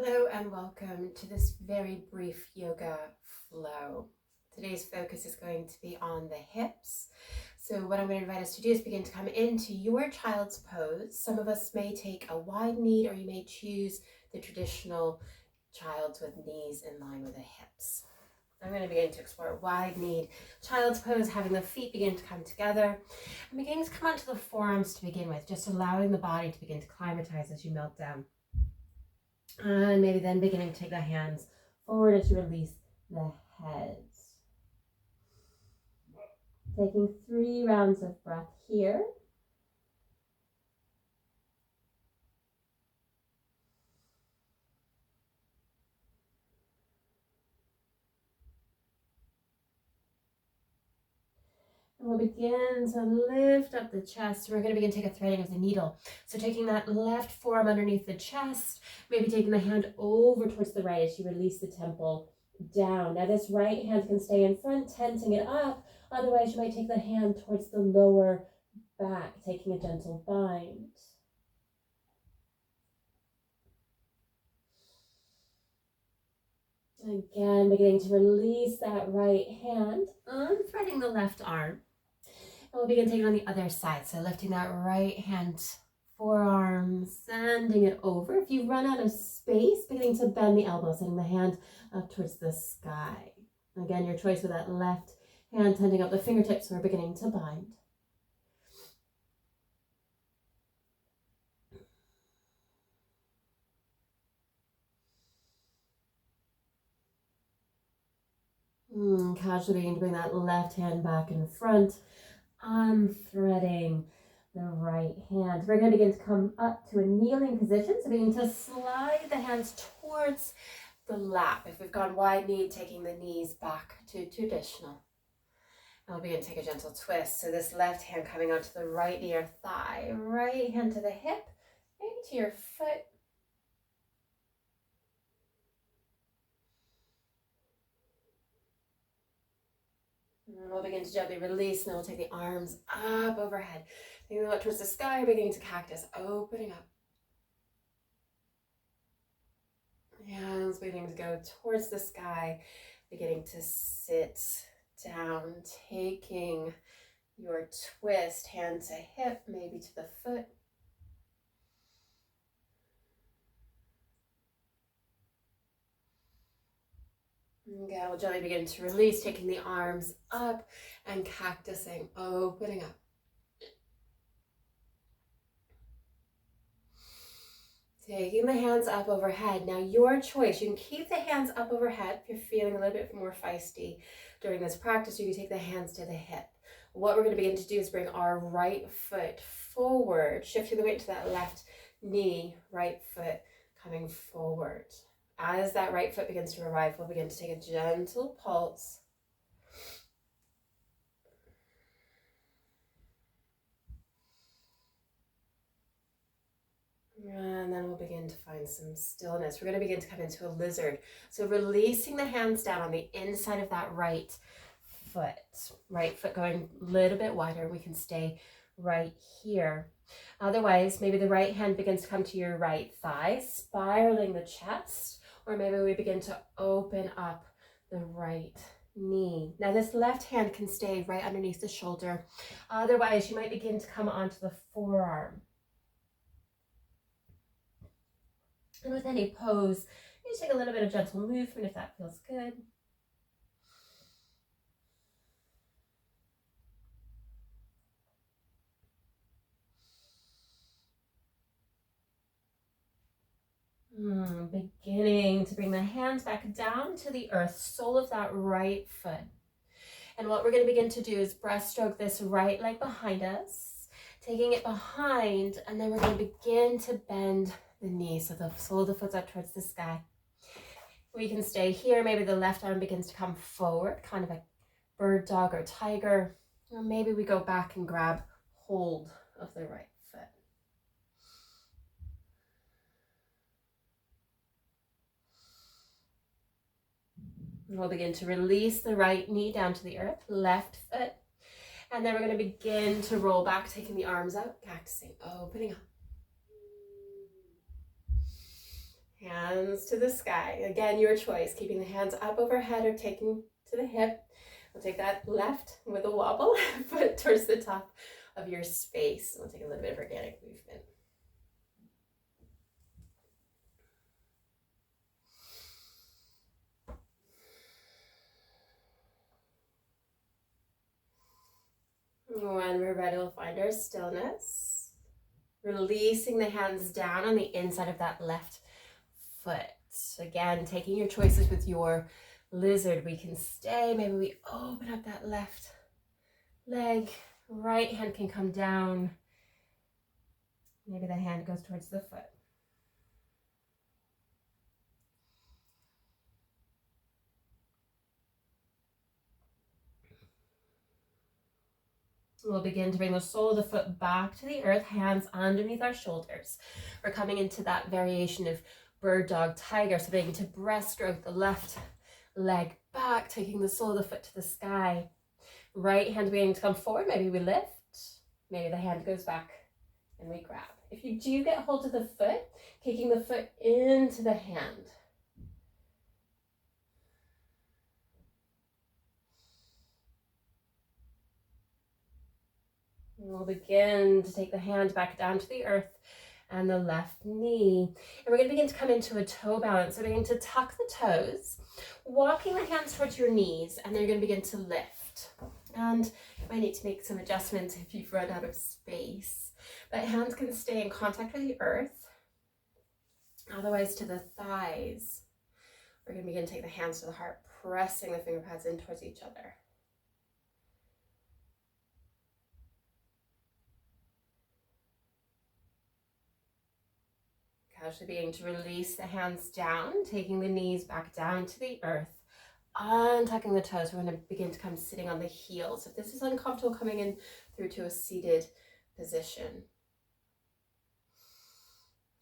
Hello and welcome to this very brief yoga flow. Today's focus is going to be on the hips. So what I'm going to invite us to do is begin to come into your child's pose. Some of us may take a wide knee, or you may choose the traditional child's with knees in line with the hips. I'm going to begin to explore wide kneed child's pose, having the feet begin to come together and beginning to come onto the forearms to begin with, just allowing the body to begin to climatize as you melt down. And maybe then beginning to take the hands forward as you release the heads. Taking 3 rounds of breath here. And we'll begin to lift up the chest. We're going to begin to take a threading of the needle. So taking that left forearm underneath the chest, maybe taking the hand over towards the right as you release the temple down. Now this right hand can stay in front, tensing it up. Otherwise, you might take the hand towards the lower back, taking a gentle bind. Again, beginning to release that right hand, unthreading the left arm. And we'll begin taking on the other side. So lifting that right hand forearm, sending it over. If you run out of space, beginning to bend the elbow, sending the hand up towards the sky. Again, your choice with that left hand, tending up the fingertips. We're beginning to bind. Casually beginning to bring that left hand back in front, unthreading the right hand. We're going to begin to come up to a kneeling position, so beginning to slide the hands towards the lap. If we've gone wide knee, taking the knees back to traditional. And we'll begin to take a gentle twist. So this left hand coming onto the right knee or thigh, right hand to the hip, maybe to your foot. And we'll begin to gently release, and then we'll take the arms up overhead. Maybe look towards the sky, beginning to cactus, opening up. Hands beginning to go towards the sky, beginning to sit down, taking your twist, hand to hip, maybe to the foot. Okay, we'll gently begin to release, taking the arms up and cactusing, opening up. Taking the hands up overhead. Now your choice, you can keep the hands up overhead if you're feeling a little bit more feisty during this practice. You can take the hands to the hip. What we're going to begin to do is bring our right foot forward, shifting the weight to that left knee, right foot coming forward. As that right foot begins to arrive, we'll begin to take a gentle pulse. And then we'll begin to find some stillness. We're going to begin to come into a lizard. So releasing the hands down on the inside of that right foot going a little bit wider. We can stay right here. Otherwise, maybe the right hand begins to come to your right thigh, spiraling the chest, or maybe we begin to open up the right knee. Now this left hand can stay right underneath the shoulder. Otherwise, you might begin to come onto the forearm. And with any pose, you just take a little bit of gentle movement if that feels good. Beginning to bring the hands back down to the earth, sole of that right foot. And what we're going to begin to do is breaststroke this right leg behind us, taking it behind, and then we're going to begin to bend the knee, so the sole of the foot's up towards the sky. We can stay here. Maybe the left arm begins to come forward, kind of a bird dog or tiger, or maybe we go back and grab hold of the right foot. And we'll begin to release the right knee down to the earth, left foot, and then we're going to begin to roll back, taking the arms out, cactusing, opening up. hands to the sky. Again, your choice, keeping the hands up overhead or taking to the hip. We'll take that left with a wobble, foot towards the top of your space. We'll take a little bit of organic movement. When we're ready, we'll find our stillness. Releasing the hands down on the inside of that left foot. Again, taking your choices with your lizard. We can stay. Maybe we open up that left leg. Right hand can come down. Maybe the hand goes towards the foot. We'll begin to bring the sole of the foot back to the earth, hands underneath our shoulders. We're coming into that variation of bird, dog, tiger. So beginning to breaststroke the left leg back, taking the sole of the foot to the sky. Right hand beginning to come forward. Maybe we lift. Maybe the hand goes back and we grab. If you do get hold of the foot, taking the foot into the hand. And we'll begin to take the hand back down to the earth and the left knee. And we're going to begin to come into a toe balance. So we're going to tuck the toes, walking the hands towards your knees, and then you're going to begin to lift. And you might need to make some adjustments if you've run out of space. But hands can stay in contact with the earth, otherwise to the thighs. We're going to begin to take the hands to the heart, pressing the finger pads in towards each other. Casually beginning to release the hands down, taking the knees back down to the earth, untucking the toes. We're going to begin to come sitting on the heels. If this is uncomfortable, coming in through to a seated position.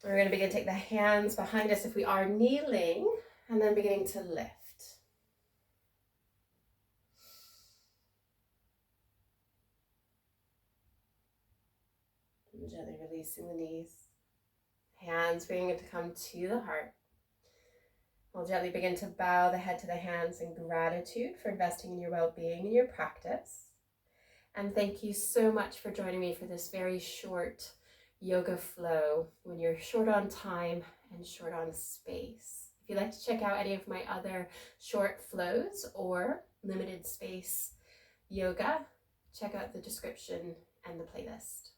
We're going to begin to take the hands behind us if we are kneeling, and then beginning to lift. And gently releasing the knees. Hands beginning to come to the heart. We'll gently begin to bow the head to the hands in gratitude for investing in your well-being and your practice. And thank you so much for joining me for this very short yoga flow when you're short on time and short on space. If you'd like to check out any of my other short flows or limited space yoga, check out the description and the playlist.